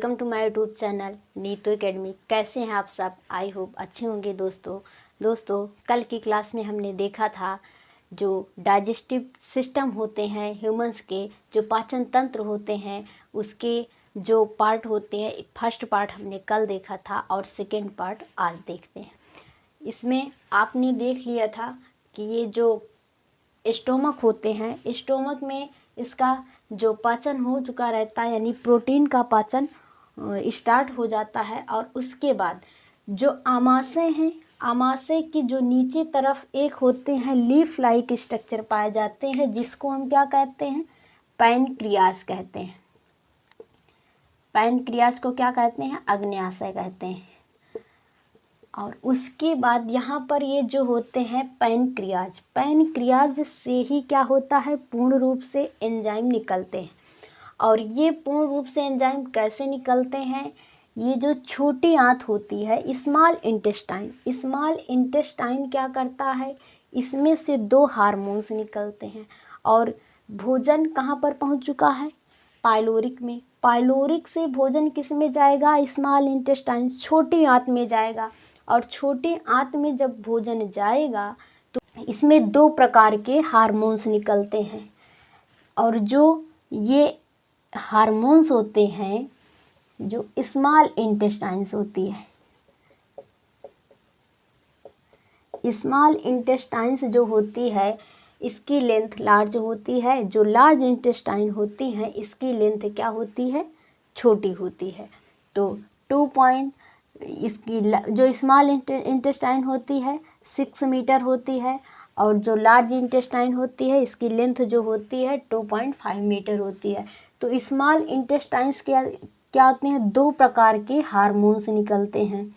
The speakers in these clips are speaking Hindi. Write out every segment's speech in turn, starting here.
Welcome to my YouTube channel Neetu academy. कैसे हैं आप सब? आई होप अच्छे होंगे। दोस्तों कल की क्लास में हमने देखा था जो डाइजेस्टिव सिस्टम होते हैं ह्यूमंस के, जो पाचन तंत्र होते हैं उसके जो पार्ट होते हैं, फर्स्ट पार्ट हमने कल देखा था और सेकेंड पार्ट आज देखते हैं। इसमें आपने देख लिया था कि ये जो स्टोमक होते हैं, स्टोमक में इसका जो पाचन हो चुका रहता है, यानी प्रोटीन का पाचन स्टार्ट हो जाता है। और उसके बाद जो आमाशय हैं, आमाशय की जो नीचे तरफ एक होते हैं लीफ लाइक स्ट्रक्चर पाए जाते हैं, जिसको हम क्या कहते हैं? पैनक्रियाज कहते हैं। पैनक्रियाज को क्या कहते हैं? अग्न्याशय कहते हैं। और उसके बाद यहाँ पर ये जो होते हैं पैनक्रियाज, पैनक्रियाज से ही क्या होता है? पूर्ण रूप से एंजाइम निकलते हैं। और ये पूर्ण रूप से एंजाइम कैसे निकलते हैं? ये जो छोटी आंत होती है, स्मॉल इंटेस्टाइन, स्मॉल इंटेस्टाइन क्या करता है? इसमें से दो हार्मोन्स निकलते हैं। और भोजन कहाँ पर पहुँच चुका है? पाइलोरिक में। पाइलोरिक से भोजन किस में जाएगा? स्मॉल इंटेस्टाइन, छोटी आंत में जाएगा। और छोटी आंत में जब भोजन जाएगा तो इसमें दो प्रकार के हार्मोन्स निकलते हैं। और जो ये हार्मोन्स होते हैं, जो स्मॉल इंटेस्टाइन्स होती है, स्मॉल इंटेस्टाइन्स जो होती है इसकी लेंथ लार्ज होती है। जो लार्ज इंटेस्टाइन होती है इसकी लेंथ क्या होती है? छोटी होती है। तो इसकी जो स्मॉल इंटेस्टाइन होती है 6 मीटर होती है, और जो लार्ज इंटेस्टाइन होती है इसकी लेंथ जो होती है 2.5 मीटर होती है। तो स्मॉल इंटेस्टाइन्स क्या होते हैं? दो प्रकार के हार्मोन्स निकलते हैं।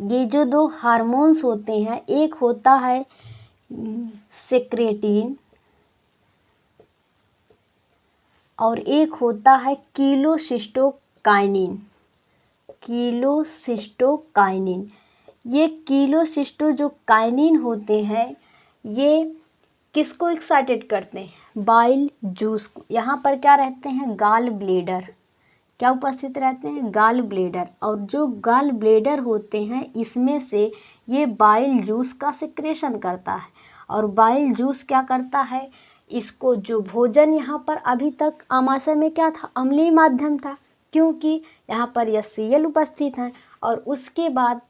ये जो दो हार्मोन्स होते हैं, एक होता है सेक्रेटिन और एक होता है किलोसिस्टोकाइनिन। किलोसिस्टोकाइनिन, ये किलोसिस्टो जो काइनिन होते हैं ये किसको एक्साइटेड करते हैं? बाइल जूस को। यहाँ पर क्या रहते हैं? Gall bladder. क्या उपस्थित रहते हैं? Gall bladder. और जो गाल ब्लेडर होते हैं इसमें से ये बाइल जूस का सिक्रेशन करता है। और बाइल जूस क्या करता है? इसको जो भोजन यहाँ पर अभी तक आमाशय में क्या था? अम्लीय माध्यम था, क्योंकि यहाँ पर HCl उपस्थित हैं। और उसके बाद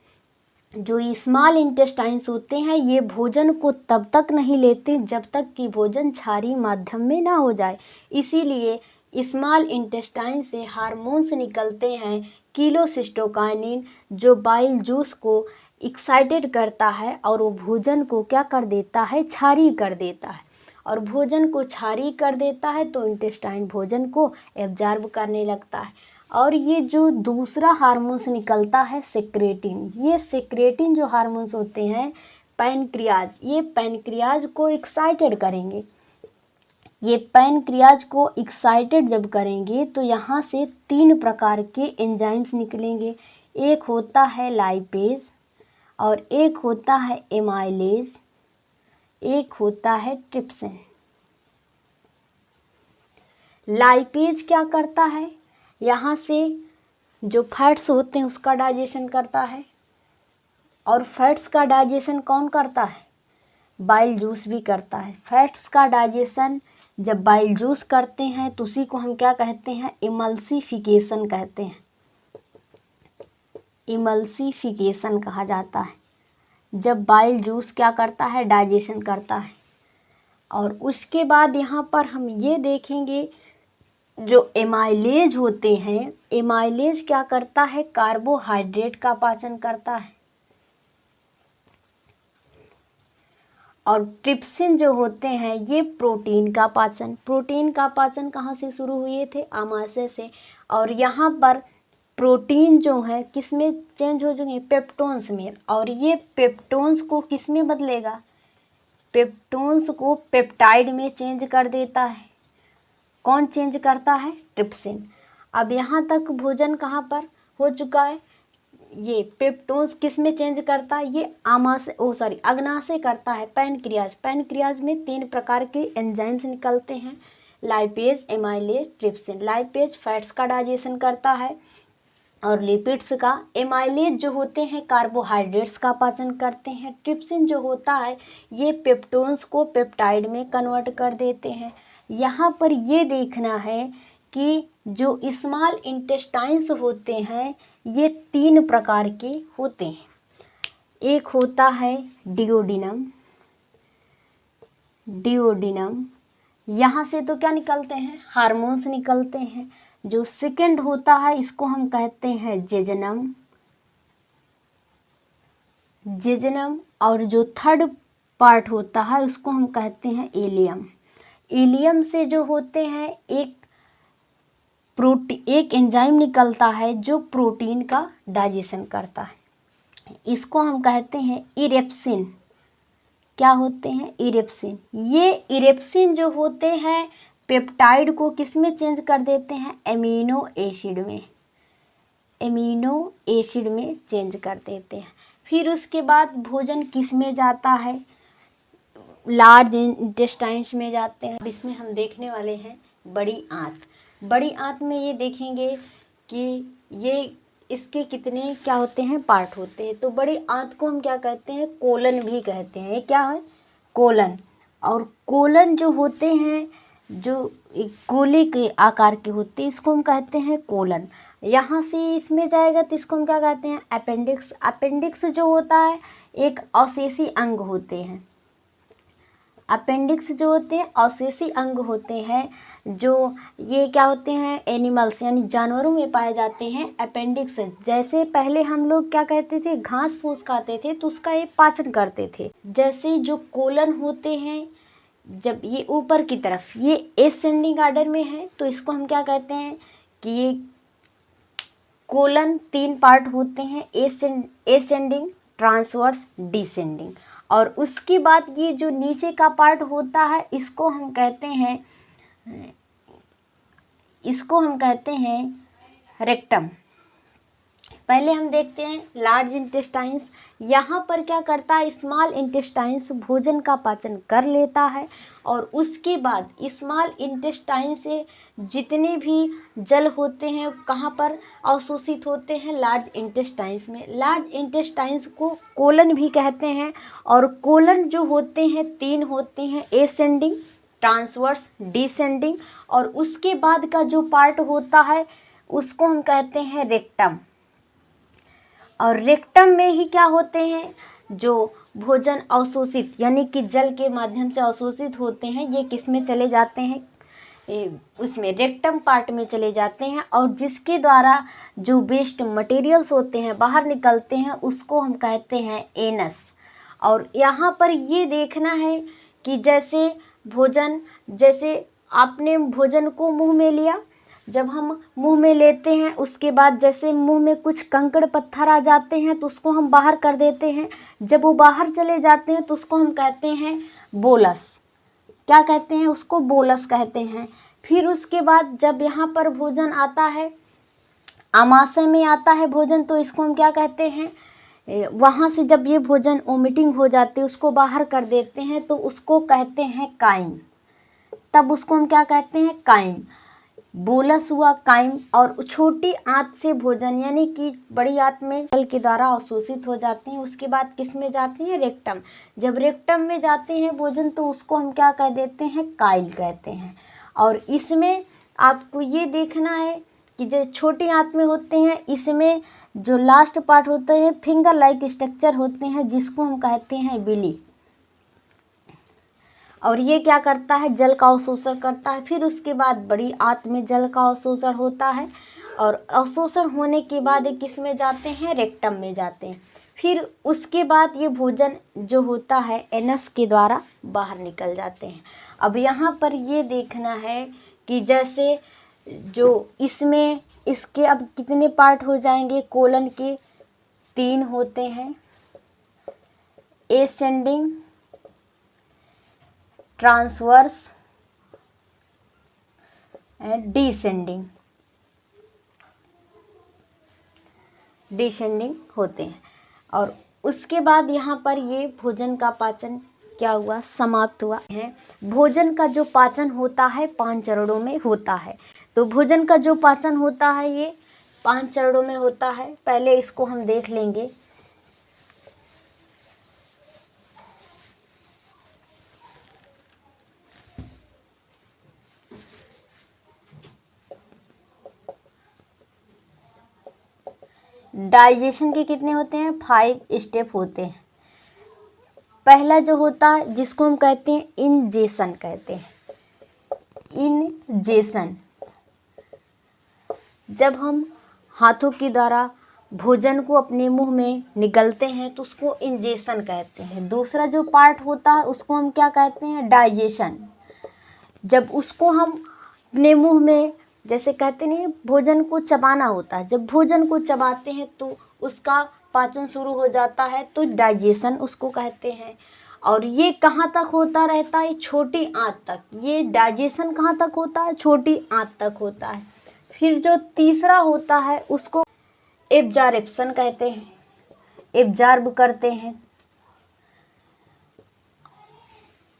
जो स्मॉल इंटेस्टाइन्स होते हैं ये भोजन को तब तक नहीं लेते जब तक कि भोजन क्षारीय माध्यम में ना हो जाए। इसीलिए स्मॉल इंटेस्टाइन से हार्मोन्स निकलते हैं किलोसिस्टोकाइनिन, जो बाइल जूस को एक्साइटेड करता है और वो भोजन को क्या कर देता है? क्षारीय कर देता है। और भोजन को क्षारीय कर देता है तो इंटेस्टाइन भोजन को एब्जॉर्ब करने लगता है। और ये जो दूसरा हार्मोन्स निकलता है सेक्रेटिन, ये सेक्रेटिन जो हार्मोन्स होते हैं पैनक्रियाज, ये पैनक्रियाज को एक्साइटेड करेंगे। ये पैनक्रियाज को एक्साइटेड जब करेंगे तो यहाँ से 3 प्रकार के एंजाइम्स निकलेंगे। एक होता है लाइपेज, और एक होता है एमाइलेज, एक होता है ट्रिप्सिन। लाइपेज क्या करता है? यहाँ से जो फैट्स होते हैं उसका डाइजेशन करता है। और फैट्स का डाइजेशन कौन करता है? बाइल जूस भी करता है। फैट्स का डाइजेशन जब बाइल जूस करते हैं तो उसी को हम क्या कहते हैं? इमल्सिफिकेशन कहते हैं। इमल्सिफिकेशन कहा जाता है जब बाइल जूस क्या करता है? डाइजेशन करता है। और उसके बाद यहाँ पर हम ये देखेंगे जो एमाइलेज होते हैं, एमाइलेज क्या करता है? कार्बोहाइड्रेट का पाचन करता है। और ट्रिप्सिन जो होते हैं ये प्रोटीन का पाचन। प्रोटीन का पाचन कहाँ से शुरू हुए थे? आमाशय से। और यहाँ पर प्रोटीन जो है किस में चेंज हो जाएंगे? पेप्टोन्स में। और ये पेप्टोन्स को किस में बदलेगा? पेप्टोन्स को पेप्टाइड में चेंज कर देता है। कौन चेंज करता है? ट्रिप्सिन। अब यहाँ तक भोजन कहाँ पर हो चुका है? ये पेप्टोन्स किस में चेंज करता है? ये अग्नाशय करता है। पैनक्रियाज, पैनक्रियाज में 3 प्रकार के एंजाइम्स निकलते हैं, lipase, amylase, trypsin. Lipase fats का डाइजेशन करता है और लिपिड्स का। एमाइलेज जो होते हैं कार्बोहाइड्रेट्स का पाचन करते हैं। ट्रिप्सिन जो होता है ये पेप्टोन्स को पेप्टाइड में कन्वर्ट कर देते हैं। यहाँ पर ये देखना है कि जो स्मॉल इंटेस्टाइन्स होते हैं ये 3 प्रकार के होते हैं। एक होता है डिओडिनम, यहाँ से तो क्या निकलते हैं, हार्मोन्स निकलते हैं। जो सेकंड होता है इसको हम कहते हैं जेजनम, और जो थर्ड पार्ट होता है उसको हम कहते हैं इलियम। इलियम से जो होते हैं एक एंजाइम निकलता है जो प्रोटीन का डाइजेशन करता है, इसको हम कहते हैं इरेप्सिन। क्या होते हैं, इरेप्सिन। ये इरेप्सिन जो होते हैं पेप्टाइड को किस में चेंज कर देते हैं, एमिनो एसिड में चेंज कर देते हैं। फिर उसके बाद भोजन किस में जाता है, लार्ज इंटेस्टाइन्स में जाते हैं। इसमें हम देखने वाले हैं बड़ी आंत। बड़ी आंत में ये देखेंगे कि ये इसके कितने क्या होते हैं, पार्ट होते हैं। तो बड़ी आंत को हम क्या कहते हैं, कोलन भी कहते हैं। ये क्या है, कोलन। और कोलन जो होते हैं जो एक गोले के आकार के होते हैं इसको हम कहते हैं कोलन। यहाँ से इसमें जाएगा तो इसको हम क्या कहते हैं, अपेंडिक्स। अपेंडिक्स जो होता है एक अवशेषी अंग होते हैं। अपेंडिक्स जो होते हैं अवशेषी अंग होते हैं, जो ये क्या होते हैं, एनिमल्स यानी जानवरों में पाए जाते हैं। अपेंडिक्स जैसे पहले हम लोग क्या कहते थे, घास फूस खाते थे तो उसका ये पाचन करते थे। जैसे जो कोलन होते हैं जब ये ऊपर की तरफ ये एसेंडिंग आर्डर में है तो इसको हम क्या कहते हैं कि ये कोलन 3 पार्ट होते हैं, एसेंडिंग, ट्रांसवर्स, डिसेंडिंग। और उसके बाद ये जो नीचे का पार्ट होता है इसको हम कहते हैं रेक्टम। पहले हम देखते हैं लार्ज इंटेस्टाइन्स। यहाँ पर क्या करता है, स्मॉल इंटेस्टाइन्स भोजन का पाचन कर लेता है और उसके बाद स्मॉल इंटेस्टाइन से जितने भी जल होते हैं कहाँ पर अवशोषित होते हैं, लार्ज इंटेस्टाइन्स में। लार्ज इंटेस्टाइन्स को कोलन भी कहते हैं। और कोलन जो होते हैं 3 होते हैं, एसेंडिंग, ट्रांसवर्स, डिसेंडिंग। और उसके बाद का जो पार्ट होता है उसको हम कहते हैं रेक्टम। और रेक्टम में ही क्या होते हैं, जो भोजन अवशोषित यानी कि जल के माध्यम से अवशोषित होते हैं ये किस में चले जाते हैं, उसमें रेक्टम पार्ट में चले जाते हैं। और जिसके द्वारा जो वेस्ट मटेरियल्स होते हैं बाहर निकलते हैं उसको हम कहते हैं एनस। और यहाँ पर ये देखना है कि जैसे आपने भोजन को मुंह में लिया, जब हम मुंह में लेते हैं उसके बाद जैसे मुंह में कुछ कंकड़ पत्थर आ जाते हैं तो उसको हम बाहर कर देते हैं। जब वो बाहर चले जाते हैं तो उसको हम कहते हैं बोलस। क्या कहते हैं, उसको बोलस कहते हैं। फिर उसके बाद जब यहाँ पर भोजन आता है, आमाशय में आता है भोजन, तो इसको हम क्या कहते हैं, वहाँ से जब ये भोजन वोमिटिंग हो जाती है उसको बाहर कर देते हैं तो उसको कहते हैं काइम। तब उसको हम क्या कहते हैं, काइम। बोलस हुआ, काइम। और छोटी आंत से भोजन यानी कि बड़ी आंत में जल के द्वारा अवशोषित हो जाते हैं। उसके बाद किस में जाते हैं, रेक्टम। जब रेक्टम में जाते हैं भोजन तो उसको हम क्या कह देते हैं, काइल कहते हैं। और इसमें आपको ये देखना है कि जो छोटी आंत में होते हैं इसमें जो लास्ट पार्ट होते हैं फिंगर लाइक स्ट्रक्चर होते हैं जिसको हम कहते हैं बिली। और ये क्या करता है, जल का अवशोषण करता है। फिर उसके बाद बड़ी आंत में जल का अवशोषण होता है और अवशोषण होने के बाद ये किस में जाते हैं, रेक्टम में जाते हैं। फिर उसके बाद ये भोजन जो होता है एनस के द्वारा बाहर निकल जाते हैं। अब यहाँ पर ये देखना है कि जैसे जो इसमें इसके अब कितने पार्ट हो जाएंगे, कोलन के 3 होते हैं, एसेंडिंग, ट्रांसवर्स एंड डिसेंडिंग होते हैं। और उसके बाद यहाँ पर ये भोजन का पाचन क्या हुआ, समाप्त हुआ है। भोजन का जो पाचन होता है 5 चरणों में होता है। तो भोजन का जो पाचन होता है ये 5 चरणों में होता है। पहले इसको हम देख लेंगे। डाइजेशन के कितने होते हैं, 5 स्टेप होते हैं। पहला जो होता है जिसको हम कहते हैं इंजेशन कहते हैं, इंजेशन। जब हम हाथों के द्वारा भोजन को अपने मुंह में निगलते हैं तो उसको इंजेशन कहते हैं। दूसरा जो पार्ट होता है उसको हम क्या कहते हैं, डाइजेशन। जब उसको हम अपने मुंह में, जैसे कहते नहीं भोजन को चबाना होता है, जब भोजन को चबाते हैं तो उसका पाचन शुरू हो जाता है, तो डाइजेशन उसको कहते हैं। और ये कहाँ तक होता रहता है, छोटी आंत तक। ये डाइजेशन कहाँ तक होता है, छोटी आंत तक होता है। फिर जो तीसरा होता है उसको एब्जॉर्प्शन कहते हैं, एब्जॉर्ब करते हैं।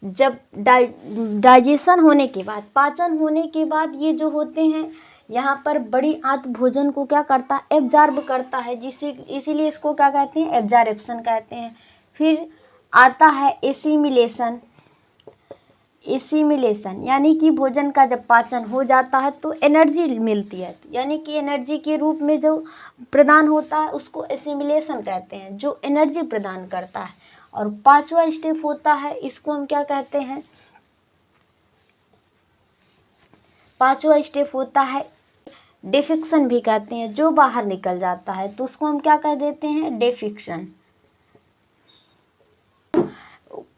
जब डाइजेशन होने के बाद, पाचन होने के बाद ये जो होते हैं, यहाँ पर बड़ी आंत भोजन को क्या करता है, एब्जॉर्ब करता है, इसीलिए इसको क्या कहते हैं, एब्जॉर्प्शन कहते हैं। फिर आता है एसिमिलेशन। एसिमिलेशन यानी कि भोजन का जब पाचन हो जाता है तो एनर्जी मिलती है, यानी कि एनर्जी के रूप में जो प्रदान होता है उसको एसिमिलेशन कहते हैं, जो एनर्जी प्रदान करता है। और 5वां स्टेप होता है, इसको हम क्या कहते हैं, 5वां स्टेप होता है डेफिक्शन भी कहते हैं, जो बाहर निकल जाता है तो उसको हम क्या कह देते हैं, डेफिक्शन।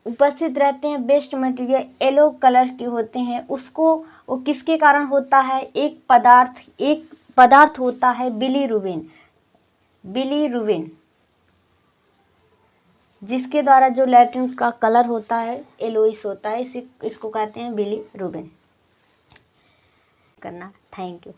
उपस्थित रहते हैं वेस्ट मटेरियल, येलो कलर के होते हैं, उसको वो किसके कारण होता है, एक पदार्थ होता है बिलीरुबिन, बिलीरुबिन, जिसके द्वारा जो लैट्रिन का कलर होता है येलोइश होता है, इसको कहते हैं बिलीरुबिन। करना, थैंक यू।